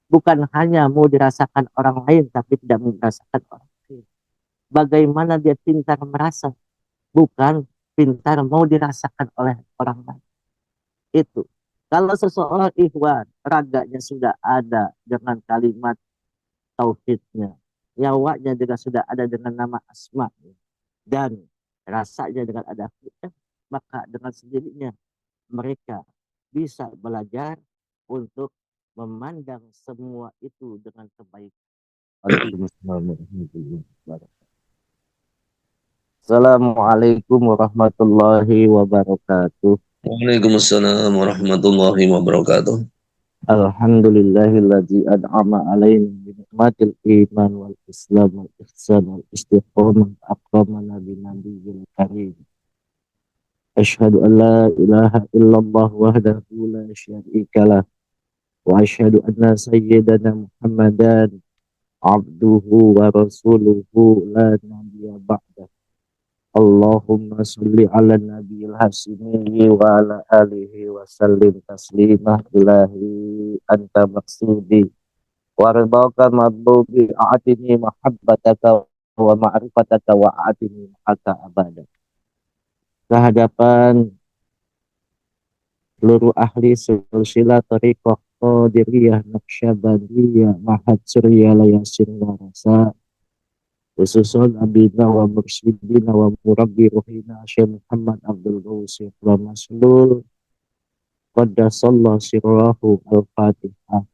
Bukan hanya mau dirasakan orang lain, tapi tidak mau dirasakan orang lain. Bagaimana dia pintar merasa, bukan pintar mau dirasakan oleh orang lain. Itu. Kalau seseorang ikhwan, raganya sudah ada dengan kalimat tauhidnya, nyawanya juga sudah ada dengan nama asma, dan rasanya dengan ada hikmah, maka dengan sendirinya mereka bisa belajar untuk memandang semua itu dengan kebaikan. Waalaikumsalam warahmatullahi wabarakatuh. Assalamualaikum warahmatullahi wabarakatuh. Waalaikumsalam warahmatullahi wabarakatuh. Alhamdulillahilladzi an'ama alaina bi ni'matil iman wal islam wal ihsan wal istiqamah akramana bi nabiyil karim. Asyhadu an la ilaha illallah wahdahu la syarika lah wa asyhadu anna sayyidana Muhammadan abduhu wa rasuluhu la nabiyya ba'da. Allahumma salli ala nabiyil hasimi wa ala alihi wa sallim taslimah ilahi anta maksudi waridaka madlubi a'atini mahabbataka wa ma'rifataka wa a'atini ma'aka abada. Kehadapan seluruh ahli silsilah tariqah Qadiriyah Naqsyabandiyah Mahad Surya Layasin Warasa, khususun abina wa mursyidina wa murabbi ruhina Syekh Muhammad Abdul Ghawsi wa Maslul qaddasallahu sirrahu al-Fatihah.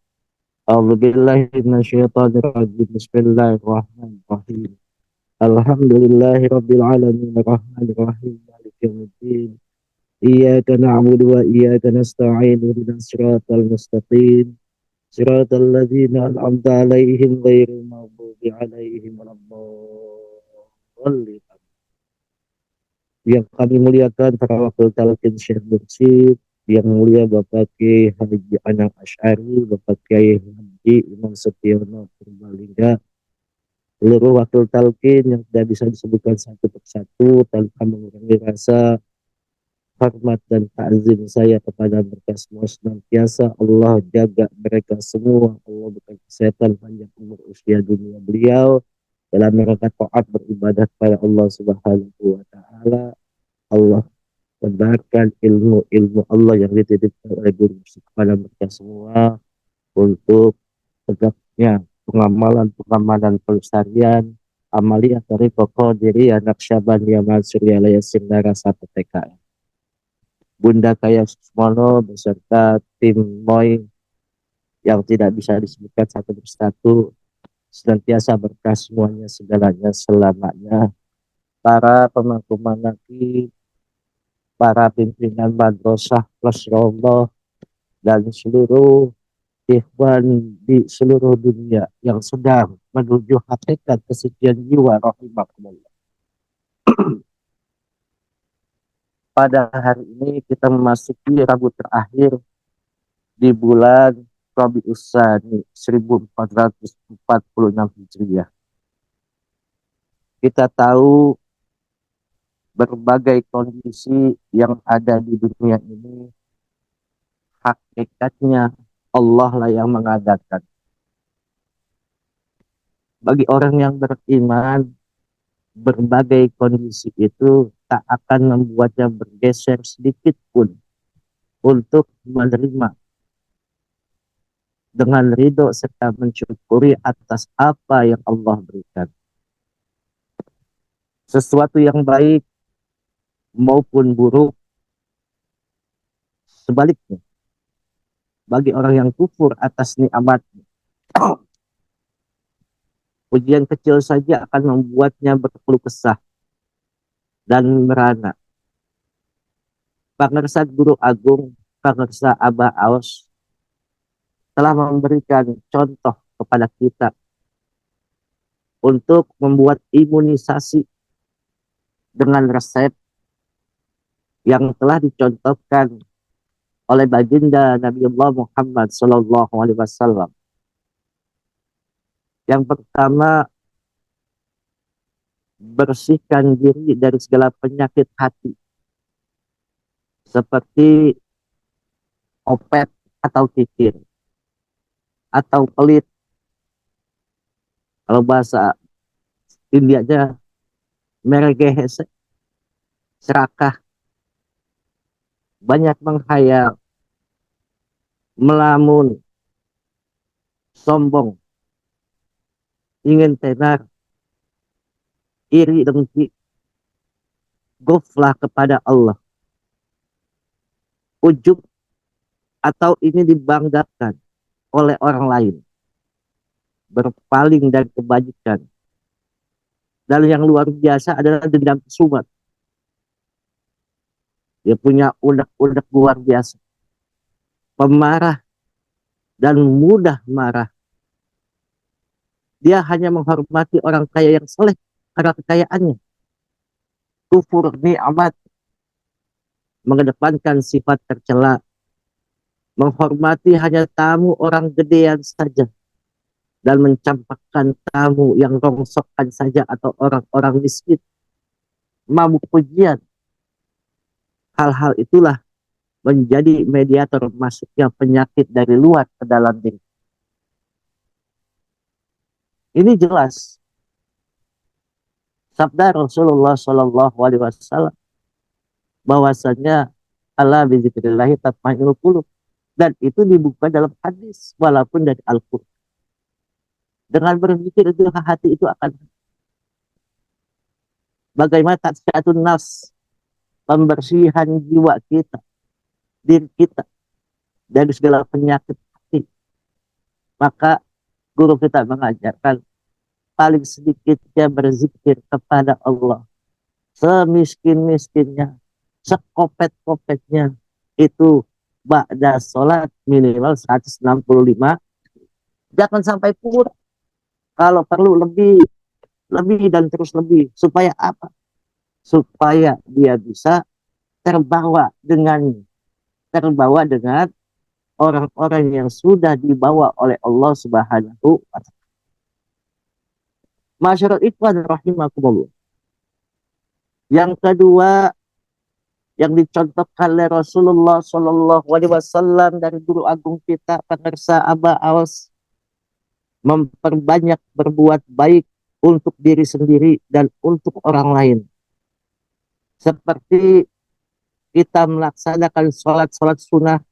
A'udzu billahi minasyaitonir rajim. Bismillahirrahmanirrahim. Alhamdulillahi rabbil alamin arrahmanir rahim maliki yaumiddin. Iyyaka na'budu wa iyyaka nasta'in ihdinas siratal mustaqim. Siratal ladzina an'amta 'alaihim ghairil maghdubi 'alaihim waladdallin. Yang kami muliakan para wakil talqin Syekh Mursyid, yang mulia Bapak Kiai Haji Anang Asy'ari, Bapak Kiai Haji Imam Setiono Purbalingga, seluruh wakil talqin yang tidak bisa disebutkan satu persatu tanpa mengurangi rasa hormat dan takzim saya kepada mereka semua senantiasa Allah jaga mereka semua, Allah berikan kesehatan panjang umur usia dunia beliau dalam rangka taat beribadah kepada Allah Subhanahu wa taala. Allah benarkan ilmu-ilmu Allah yang dititipkan oleh guru kepada mereka semua untuk tegaknya pengamalan-pengamalan pelestarian amaliyah tariqah Qadiriyah Naqsyabandiyah Mansuriyah Yasin Darasa PTKM. Bunda Kaya Susmono beserta tim MOI yang tidak bisa disebutkan satu persatu senantiasa berkah semuanya segalanya selamanya. Para pemangku manaqib, para pimpinan madrasah Rasulullah dan seluruh ikhwan di seluruh dunia yang sedang menuju hakikat kesucian jiwa rahimakumullah. Pada hari ini kita memasuki Rabu terakhir di bulan Rabius Tsani 1446 Hijriah. Kita tahu berbagai kondisi yang ada di dunia ini hakikatnya Allah lah yang mengadakan. Bagi orang yang beriman, berbagai kondisi itu tak akan membuatnya bergeser sedikit pun untuk menerima dengan ridho serta mensyukuri atas apa yang Allah berikan. Sesuatu yang baik maupun buruk, sebaliknya bagi orang yang kufur atas nikmat, ujian kecil saja akan membuatnya berkeluh kesah dan merana. Pangersat Guru Agung, Pangersa Abah Aus telah memberikan contoh kepada kita untuk membuat imunisasi dengan resep yang telah dicontohkan oleh baginda Nabi Allah Muhammad Sallallahu Alaihi Wasallam. Yang pertama, bersihkan diri dari segala penyakit hati seperti opet atau kikir. atau pelit. Kalau bahasa Indianya meregehe, serakah, banyak menghayal, melamun, sombong, ingin tenar, iri dengki, goflah kepada Allah, ujub atau ini dibanggakan oleh orang lain, berpaling dari kebajikan. Dan yang luar biasa adalah dendam kesumat. Dia punya unek-unek luar biasa. Pemarah dan mudah marah. Dia hanya menghormati orang kaya yang soleh karena kekayaannya. Kufur ni'mat, mengedepankan sifat tercela. Menghormati hanya tamu orang gedean saja. Dan mencampakkan tamu yang rongsokkan saja atau orang-orang miskin. Mabuk pujian. Hal-hal itulah menjadi mediator masuknya penyakit dari luar ke dalam diri. Ini jelas sabda Rasulullah Shallallahu Alaihi Wasallam bahwasanya ala bizikrillahi tatma'innul qulub, dan itu dibuka dalam hadis walaupun dari Al-Qur'an. Dengan berzikir itu hati itu akan bagaimana tazkiyatun nafs, pembersihan jiwa kita, diri kita dari segala penyakit hati. Maka guru kita mengajarkan paling sedikitnya berzikir kepada Allah, semiskin-miskinnya, sekopet-kopetnya, itu ba'da sholat minimal 165, jangan sampai kurang, kalau perlu lebih, lebih dan terus lebih. Supaya apa? Supaya dia bisa terbawa dengan orang-orang yang sudah dibawa oleh Allah Subhanahu wa Ta'ala. Masyarakat ikhwan rahimakumullah. Yang kedua yang dicontohkan oleh Rasulullah Shallallahu Alaihi Wasallam dari guru agung kita pemirsa Aba Awas, memperbanyak berbuat baik untuk diri sendiri dan untuk orang lain. Seperti kita melaksanakan sholat sunnah,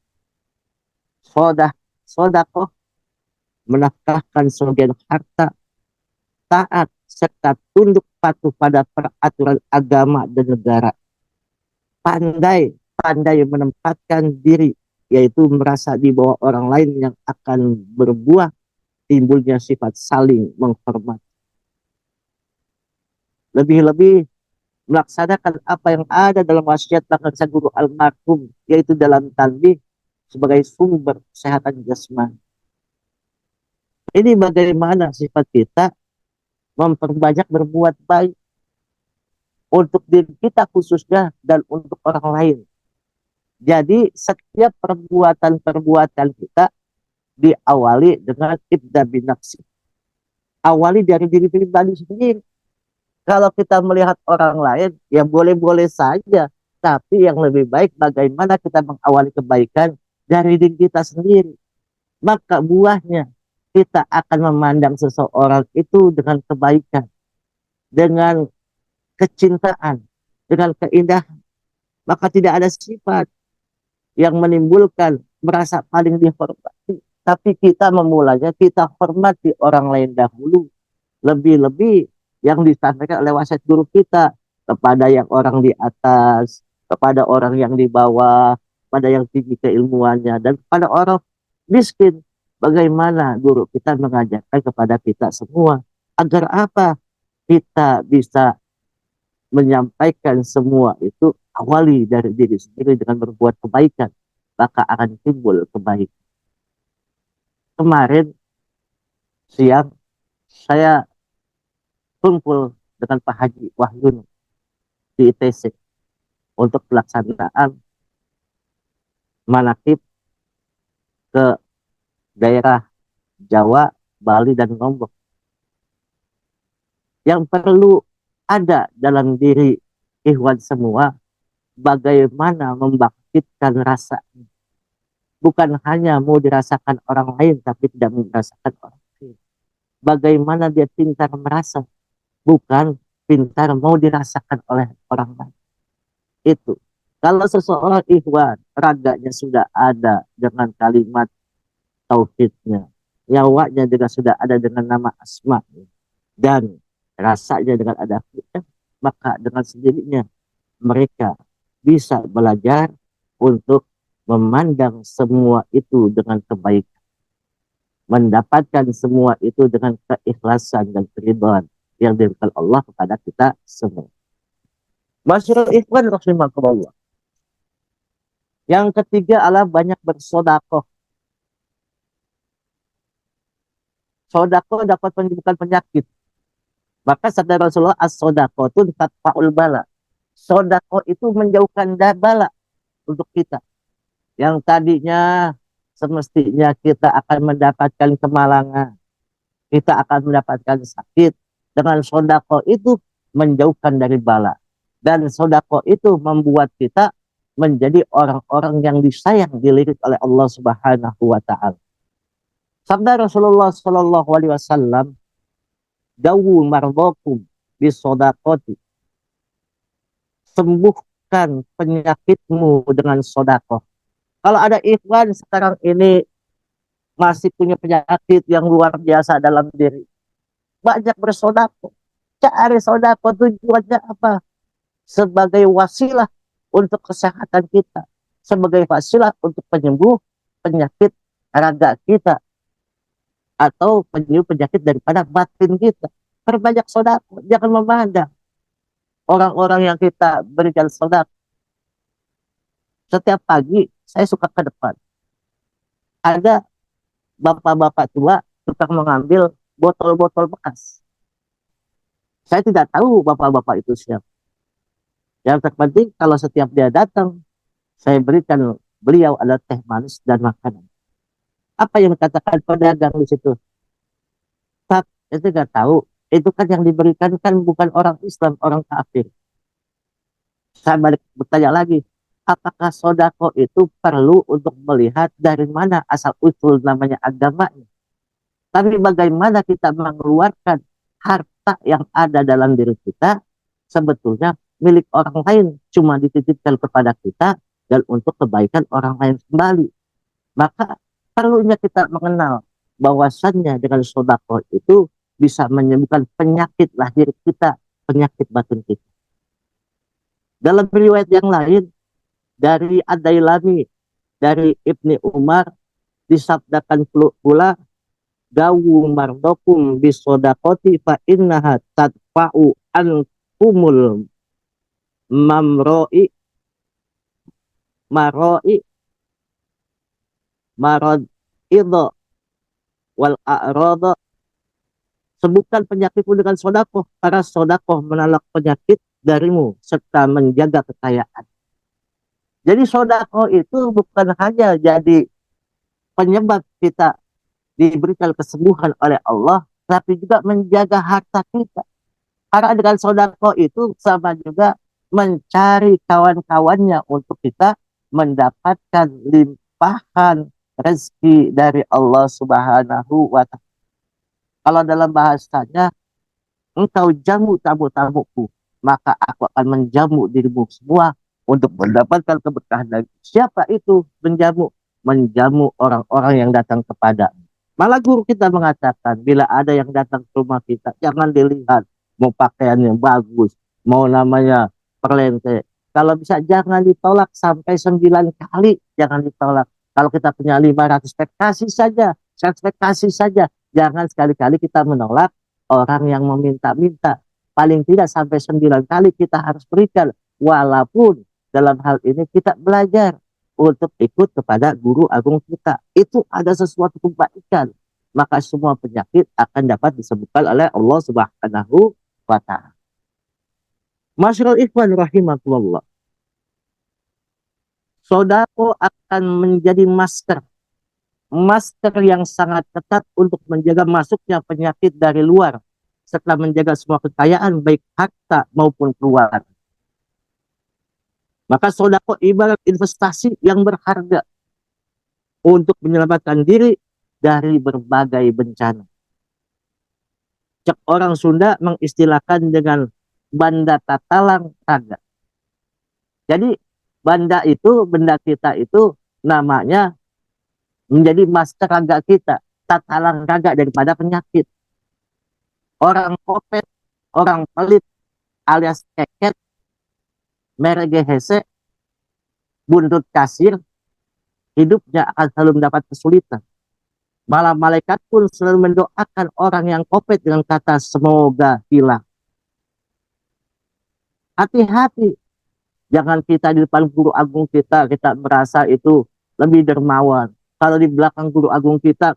sodakoh, menafkahkan sebagian harta, taat serta tunduk patuh pada peraturan agama dan negara. Pandai menempatkan diri, yaitu merasa di bawah orang lain yang akan berbuah timbulnya sifat saling menghormati. Lebih-lebih melaksanakan apa yang ada dalam wasiat bangsa guru almarhum, yaitu dalam tanbih sebagai sumber kesehatan jasmani. Ini bagaimana sifat kita memperbanyak berbuat baik untuk diri kita khususnya dan untuk orang lain. Jadi setiap perbuatan kita diawali dengan ibda binafsi. Awali dari diri pribadi sendiri. Kalau kita melihat orang lain, ya boleh-boleh saja. Tapi yang lebih baik bagaimana kita mengawali kebaikan dari diri kita sendiri. Maka buahnya kita akan memandang seseorang itu dengan kebaikan, dengan kecintaan, dengan keindahan. Maka tidak ada sifat yang menimbulkan merasa paling dihormati. Tapi kita memulainya, kita hormati orang lain dahulu. Lebih-lebih yang disampaikan oleh wasiat guru kita kepada yang orang di atas, kepada orang yang di bawah, pada yang tinggi keilmuannya, dan kepada orang miskin. Bagaimana guru kita mengajarkan kepada kita semua agar apa? Kita bisa menyampaikan semua itu awali dari diri sendiri dengan berbuat kebaikan, maka akan timbul kebaikan. Kemarin siang saya kumpul dengan Pak Haji Wahyun di ITC untuk pelaksanaan manakib ke daerah Jawa, Bali, dan Lombok. Yang perlu ada dalam diri ikhwan semua, bagaimana membangkitkan rasa bukan hanya mau dirasakan orang lain, tapi tidak mau dirasakan orang lain. Bagaimana dia pintar merasa, bukan pintar mau dirasakan oleh orang lain. Itu. Kalau seseorang ikhwan, raganya sudah ada dengan kalimat tauhidnya, nyawanya juga sudah ada dengan nama asma, dan rasanya dengan ada fi'il, maka dengan sendirinya mereka bisa belajar untuk memandang semua itu dengan kebaikan, mendapatkan semua itu dengan keikhlasan dan keridhaan yang diberikan Allah kepada kita semua. Masyarul ikhwan rahimakumullah. Yang ketiga adalah banyak bersodakoh. Sodakoh dapat menyembuhkan penyakit. Maka sabda Rasulullah, as-sodakoh itu tatfa'ul bala. Sodakoh itu menjauhkan bala untuk kita. Yang tadinya semestinya kita akan mendapatkan kemalangan, kita akan mendapatkan sakit. Dengan sodakoh itu menjauhkan dari bala. Dan sodakoh itu membuat kita menjadi orang-orang yang disayang, dilirik oleh Allah Subhanahu wa Ta'ala. Sabda Rasulullah Sallallahu Alaihi Wasallam, dawu mardokum bisodakoti, sembuhkan penyakitmu dengan sodakoh. Kalau ada ikhwan sekarang ini masih punya penyakit yang luar biasa dalam diri, banyak bersodakoh. Cari sodakoh tujuannya apa? Sebagai wasilah untuk kesehatan kita, sebagai wasilah untuk penyembuh penyakit raga kita, atau penyembuh penyakit daripada batin kita. Perbanyak sodakoh, jangan memandang orang-orang yang kita berikan sodakoh. Setiap pagi saya suka ke depan, ada bapak-bapak tua tukang mengambil botol-botol bekas. Saya tidak tahu bapak-bapak itu siapa. Yang terpenting kalau setiap dia datang, saya berikan beliau ada teh manis dan makanan. Apa yang dikatakan pedagang di situ? Tak, itu nggak tahu. Itu kan yang diberikan kan bukan orang Islam, orang kafir. Saya balik bertanya lagi, apakah sodako itu perlu untuk melihat dari mana asal usul namanya agamanya? Tapi bagaimana kita mengeluarkan harta yang ada dalam diri kita sebetulnya milik orang lain, cuma dititipkan kepada kita dan untuk kebaikan orang lain kembali. Maka perlunya kita mengenal bahwasannya dengan sodako itu bisa menyembuhkan penyakit lahir kita, penyakit batin kita. Dalam riwayat yang lain dari Ad-Dailami, dari Ibni Umar, disabdakan pula, dawu mardokum bisodakoti fa innaha tadfa'u ankumul mamroi maroi marad idho wal a'rada. Sebutkan penyakitmu dengan sodakoh, karena sodakoh menolak penyakit darimu serta menjaga kekayaan. Jadi sodakoh itu bukan hanya jadi penyebab kita diberikan kesembuhan oleh Allah, tapi juga menjaga harta kita. Karena dengan sodako itu sama juga mencari kawan-kawannya untuk kita mendapatkan limpahan rezeki dari Allah Subhanahu wa Ta'ala. Kalau dalam bahasanya, engkau jamu tamu-tamuku, maka aku akan menjamu dirimu semua untuk mendapatkan keberkahan dari siapa itu menjamu? Menjamu orang-orang yang datang kepada. Malah guru kita mengatakan, bila ada yang datang ke rumah kita, jangan dilihat mau pakaian yang bagus, mau namanya perlente. Kalau bisa jangan ditolak sampai 9 kali, jangan ditolak. Kalau kita punya 500 kasih saja, 100 kasih saja. Jangan sekali-kali kita menolak orang yang meminta-minta. Paling tidak sampai 9 kali kita harus berikan. Walaupun dalam hal ini kita belajar untuk ikut kepada guru agung kita. Itu ada sesuatu kebaikan. Maka semua penyakit akan dapat disembuhkan oleh Allah Subhanahu wa Ta'ala. Masyarul ikhwan rahimakumullah. Sodako akan menjadi masker. Masker yang sangat ketat untuk menjaga masuknya penyakit dari luar. Serta menjaga semua kekayaan baik harta maupun keluarga. Maka sodako ibarat investasi yang berharga. untuk menyelamatkan diri dari berbagai bencana. Cek orang Sunda mengistilahkan dengan banda tatalang raga. Jadi benda kita itu namanya menjadi master raga kita, tatalang raga daripada penyakit. Orang kopet, orang pelit alias keket, merege hese, buntut kasir, hidupnya akan selalu mendapat kesulitan. Malah malaikat pun selalu mendoakan orang yang kopet dengan kata semoga hilang. Hati-hati, jangan kita di depan guru agung kita merasa itu lebih dermawan. Kalau di belakang guru agung kita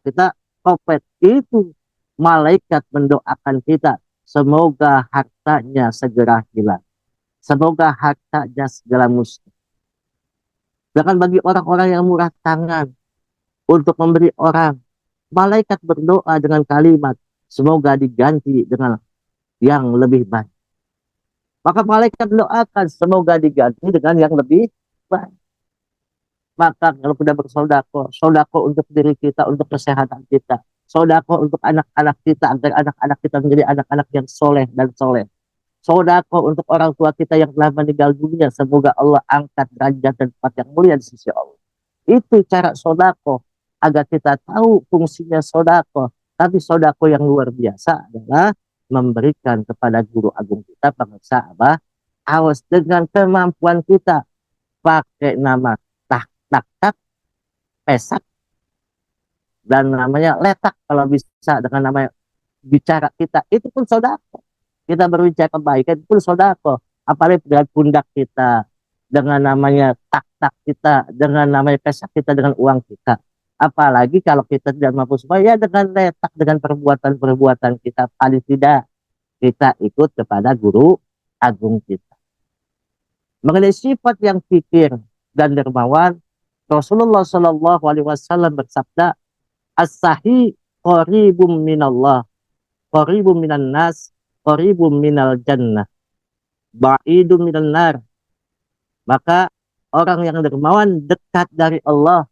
kopet. Itu malaikat mendoakan kita. Semoga hartanya segera hilang. Semoga hartanya segera musnah. Bahkan bagi orang-orang yang murah tangan untuk memberi orang, malaikat berdoa dengan kalimat, semoga diganti dengan yang lebih baik. Maka malaikat doakan, semoga diganti dengan yang lebih baik. Maka kalau kita bersodako, sodako untuk diri kita, untuk kesehatan kita, sodako untuk anak-anak kita, agar anak-anak kita menjadi anak-anak yang soleh dan soleh. Sodako untuk orang tua kita yang telah meninggal dunia, semoga Allah angkat derajat dan tempat yang mulia di sisi Allah. Itu cara sodako, agar kita tahu fungsinya sodako. Tapi sodako yang luar biasa adalah memberikan kepada guru agung kita, bangsa Abah, awas dengan kemampuan kita, pakai nama tak pesak, dan namanya letak kalau bisa dengan namanya bicara kita, itu pun sodako. Kita berbicara kebaikan itu pun sodako. Apalagi dengan pundak kita, dengan namanya tak kita, dengan namanya pesak kita, dengan uang kita. Apalagi kalau kita tidak mampu supaya dengan letak, dengan perbuatan-perbuatan kita, paling tidak kita ikut kepada guru agung kita. Mengenai sifat yang fikir dan dermawan, Rasulullah Shallallahu Alaihi Wasallam bersabda, as-sahi qaribum minallah, qaribum minan nas, qaribum minal jannah, ba'idum minan nar. Maka orang yang dermawan dekat dari Allah,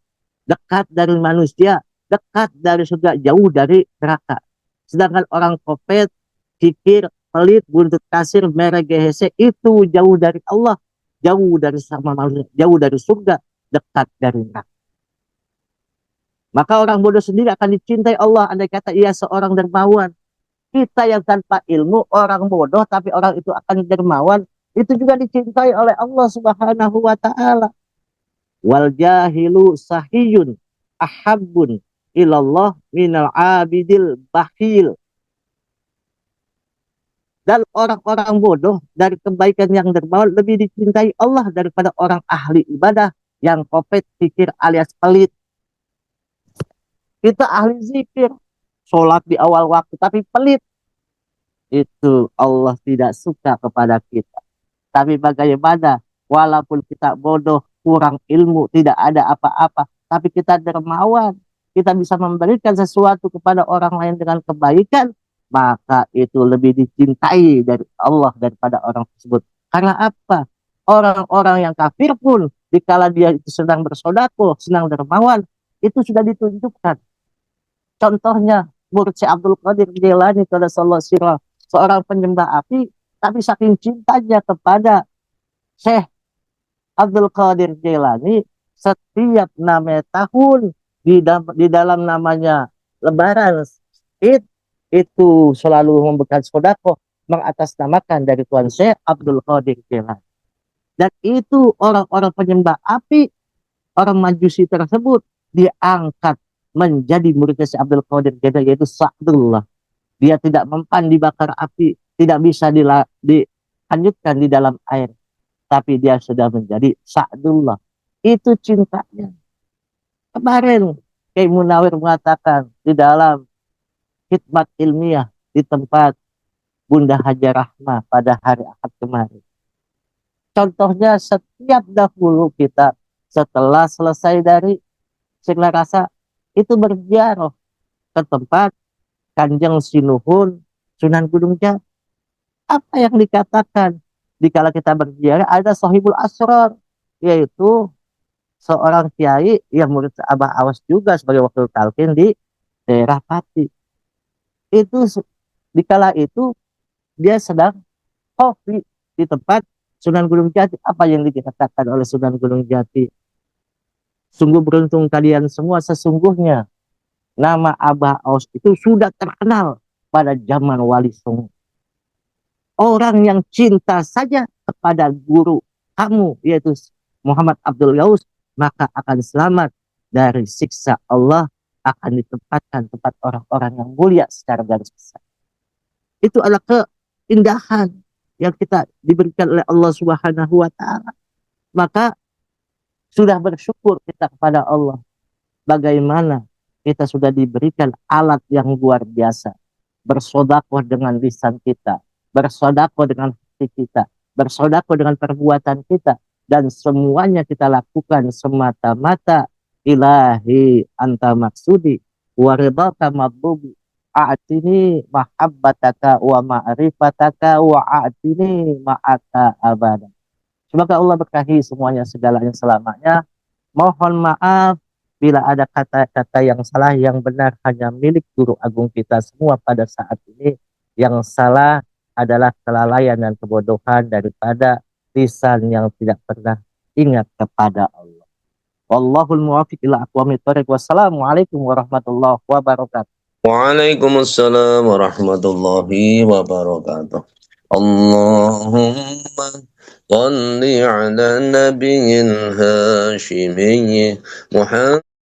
dekat dari manusia, dekat dari surga, jauh dari neraka. Sedangkan orang kopet, kikir, pelit, buntut kasir, meregehese, itu jauh dari Allah, jauh dari sama manusia, jauh dari surga, dekat dari neraka. Maka orang bodoh sendiri akan dicintai Allah andai kata ia seorang dermawan. Kita yang tanpa ilmu, orang bodoh tapi orang itu akan dermawan, itu juga dicintai oleh Allah Subhanahu wa taala. Wal jahilu sahiyun ahabbun ilallah minal abidil bakhil. Dan orang-orang bodoh dari kebaikan yang dermawan lebih dicintai Allah daripada orang ahli ibadah yang kopet, pikir alias pelit. Kita ahli zikir, sholat di awal waktu tapi pelit, itu Allah tidak suka kepada kita. Tapi bagaimana, walaupun kita bodoh, kurang ilmu, tidak ada apa-apa, tapi kita dermawan, kita bisa memberikan sesuatu kepada orang lain dengan kebaikan, maka itu lebih dicintai dari Allah daripada orang tersebut. Karena apa? Orang-orang yang kafir pun, dikala dia itu sedang bersodako, sedang dermawan, itu sudah ditunjukkan. Contohnya, murid Syekh Abdul Qadir Jailani kepada seorang penyembah api, tapi saking cintanya kepada Syekh Abdul Qadir Jailani, setiap namanya tahun di dalam namanya Lebaran itu selalu memberikan sodako mengatasnamakan dari Tuhan Syekh Abdul Qadir Jailani. Dan itu orang-orang penyembah api, orang majusi tersebut diangkat menjadi muridnya Syekh Abdul Qadir Jailani, yaitu Sa'dullah. Dia tidak mempan dibakar api, tidak bisa dilanjutkan di dalam air, tapi dia sudah menjadi Sa'dullah. Itu cintanya. Kemarin Kiai Munawir mengatakan di dalam khidmat ilmiah di tempat Bunda Hajar Rahmah pada hari Ahad kemarin. Contohnya, setiap dahulu kita setelah selesai dari Singla Rasa itu berziarah ke tempat Kanjeng Sinuhun Sunan Gunung Jati. Apa yang dikatakan dikala kita berziarah? Ada Sahibul Asrar, yaitu seorang kiai yang murid Abah Awas juga sebagai wakil talqin di daerah Pati. Itu di kala itu dia sedang kopi di tempat Sunan Gunung Jati. Apa yang dikatakan oleh Sunan Gunung Jati? Sungguh beruntung kalian semua, sesungguhnya nama Abah Aus itu sudah terkenal pada zaman Wali Songo. Orang yang cinta saja kepada guru kamu, yaitu Muhammad Abdul Gaus, maka akan selamat dari siksa Allah, akan ditempatkan tempat orang-orang yang mulia secara garis besar. Itu adalah keindahan yang kita diberikan oleh Allah Subhanahu wa Ta'ala. Maka sudah bersyukur kita kepada Allah. Bagaimana kita sudah diberikan alat yang luar biasa. Bersodakoh dengan lisan kita, bersodakoh dengan hati kita, bersodakoh dengan perbuatan kita, dan semuanya kita lakukan semata-mata ilahi anta maksudi waridaka mabbubi a'tini mahabbataka wa ma'rifataka wa a'tini ma'aka abada. Semoga Allah berkahi semuanya segalanya selamanya. Mohon maaf bila ada kata-kata yang salah, yang benar hanya milik guru agung kita semua pada saat ini. Yang salah adalah kelalaian dan kebodohan daripada lisan yang tidak pernah ingat kepada Allah. Wallahul muwaffiq ila aqwamit thoriq. Wassalamualaikum warahmatullahi wabarakatuh. Waalaikumsalam warahmatullahi wabarakatuh. Allahumma salli ala nabiyil hashimiyyi Muhammad